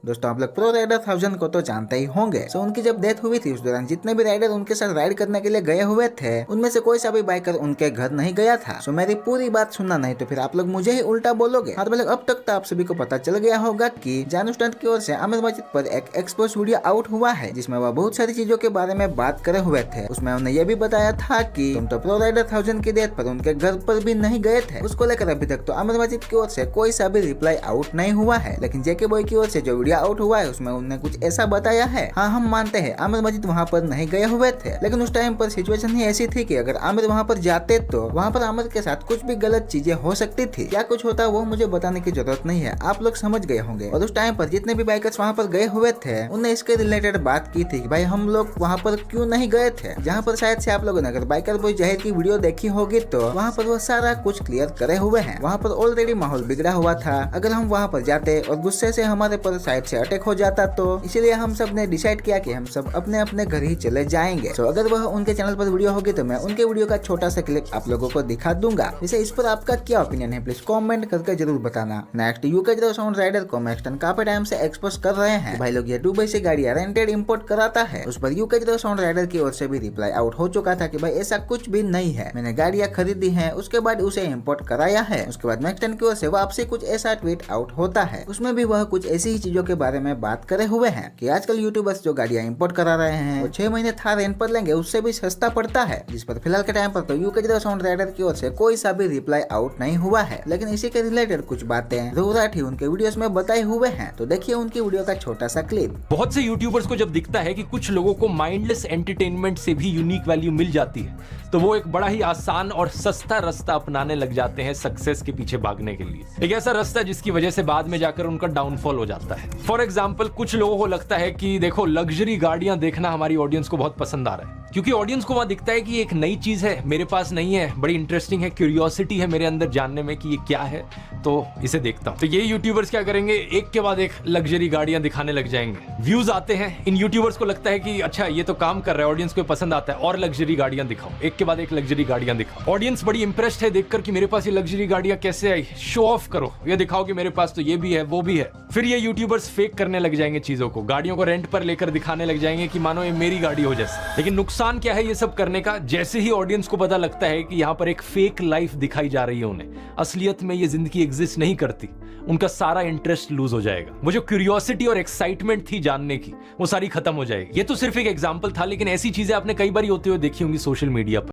दोस्तों आप लोग प्रो राइडर 1000 को तो जानते ही होंगे। सो उनकी जब डेथ हुई थी उस दौरान जितने भी राइडर उनके साथ राइड करने के लिए गए हुए थे उनमें से कोई सा भी बाइकर उनके घर नहीं गया था। सो मेरी पूरी बात सुनना नहीं तो फिर आप लोग मुझे ही उल्टा बोलोगे। हाँ तो अब तक तो आप सभी को पता चल गया होगा कि जानू स्टंट की ओर से आमिर मजिद पर एक एक्सपोज वीडियो आउट हुआ है जिसमें वह बहुत सारी चीजों के बारे में बात करे हुए थे। उसमें उन्होंने ये भी बताया था कि तुम तो प्रो राइडर 1000 की डेथ पर उनके घर पर भी नहीं गए थे। उसको लेकर अभी तक तो आमिर मजिद की ओर से कोई सा भी रिप्लाई आउट नहीं हुआ है, लेकिन जेके बॉय की ओर से जो वीडियो आउट हुआ है उसमें उन्होंने कुछ ऐसा बताया है। हाँ हम मानते हैं आमिर मजिद वहाँ पर नहीं गए हुए थे, लेकिन उस टाइम पर सिचुएशन ही ऐसी थी कि अगर आमिर वहाँ पर जाते तो वहाँ पर आमिर के साथ कुछ भी गलत चीजें हो सकती थी। क्या कुछ होता वो मुझे बताने की जरूरत नहीं है, आप लोग समझ गए होंगे। और उस टाइम पर जितने भी बाइकर्स वहाँ पर गए हुए थे उन्हें इसके रिलेटेड बात की थी कि भाई हम लोग वहाँ पर क्यों नहीं गए थे, जहाँ पर शायद से आप लोगों ने अगर बाइकर बॉय जहीर की वीडियो देखी होगी तो वहाँ पर वो सारा कुछ क्लियर करे हुए हैं। वहाँ पर ऑलरेडी माहौल बिगड़ा हुआ था, अगर हम वहाँ पर जाते और गुस्से से हमारे पर साइड से अटैक हो जाता तो इसीलिए हम सब ने डिसाइड किया कि हम सब अपने अपने घर ही चले जाएंगे। तो अगर वह उनके चैनल पर वीडियो होगी तो मैं उनके वीडियो का छोटा सा क्लिप आप लोगों को दिखा दूंगा। वैसे इस पर आपका क्या ओपिनियन है प्लीज कमेंट करके जरूर बताना। Next UK zero sound rider को मैक्सटन काफी टाइम से एक्सपोज कर रहे हैं भाई लोग ये दुबई से गाड़ियां रेंटेड इंपोर्ट कराता है। उस पर यूके जीरो साउंड राइडर की ओर से भी रिप्लाई आउट हो चुका था कि भाई ऐसा कुछ भी नहीं है, मैंने गाड़ियां खरीदी है उसके बाद उसे इंपोर्ट कराया है। उसके बाद मैक्सटन की ओर से वापसी कुछ ऐसा ट्वीट आउट होता है, उसमें भी वह कुछ ऐसी ही चीजों के बारे में बात करे हुए हैं कि आजकल यूट्यूबर्स जो गाड़ियां इंपोर्ट करा रहे हैं वो 6 महीने था रेंट पर लेंगे उससे भी सस्ता पड़ता है, जिस पर फिलहाल के टाइम पर तो यूके जीरो साउंड राइडर की ओर से कोई सा भी रिप्लाई आउट नहीं हुआ है। लेकिन इसी के रिलेटेड कुछ बातें ज़रूराठी उनके वीडियोस में बताए हुए हैं, तो देखिए उनकी वीडियो का छोटा सा क्लिप। बहुत से यूट्यूबर्स को जब दिखता है कि कुछ लोगों को माइंडलेस एंटरटेनमेंट से भी यूनिक वैल्यू मिल जाती है तो वो एक बड़ा ही आसान और सस्ता रास्ता अपनाने लग जाते हैं सक्सेस के पीछे भागने के लिए। एक ऐसा रास्ता जिसकी वजह से बाद में जाकर उनका डाउनफॉल हो जाता है। फॉर एग्जाम्पल कुछ लोगों को लगता है कि देखो लग्जरी गाड़ियां देखना हमारी ऑडियंस को बहुत पसंद आ रहा है, क्योंकि ऑडियंस को वहां दिखता है कि एक नई चीज है मेरे पास नहीं है, बड़ी इंटरेस्टिंग है, क्यूरियोसिटी है मेरे अंदर जानने में कि ये क्या है, तो इसे देखता हूं। तो ये यूट्यूबर्स क्या करेंगे, एक के बाद एक लग्जरी गाड़ियां दिखाने लग जाएंगे। व्यूज आते हैं, इन यूट्यूबर्स को लगता है कि अच्छा ये तो काम कर रहा है, ऑडियंस को पसंद आता है और लग्जरी गाड़ियां दिखाओ, एक के बाद एक लग्जरी गाड़ियां दिखाओ। ऑडियंस बड़ी इंप्रेस्ड है देखकर कि मेरे पास ये लग्जरी गाड़ियां कैसे आई, शो ऑफ करो, ये दिखाओ कि मेरे पास तो ये भी है वो भी है। फिर ये यूट्यूबर्स फेक करने लग जाएंगे चीजों को, गाड़ियों को रेंट पर लेकर दिखाने लग जाएंगे कि मानो ये मेरी गाड़ी हो जैसे। लेकिन नुकसान क्या है ये सब करने का, जैसे ही ऑडियंस को पता लगता है कि यहाँ पर एक फेक लाइफ दिखाई जा रही है उन्हें, असलियत में ये जिंदगी एग्जिस्ट नहीं करती, उनका सारा इंटरेस्ट लूज हो जाएगा। वो जो क्यूरियोसिटी और एक्साइटमेंट थी जानने की वो सारी खत्म हो जाएगी। ये तो सिर्फ एक एग्जांपल था, लेकिन ऐसी चीजें आपने कई बार होते हुए देखी होंगी सोशल मीडिया पर।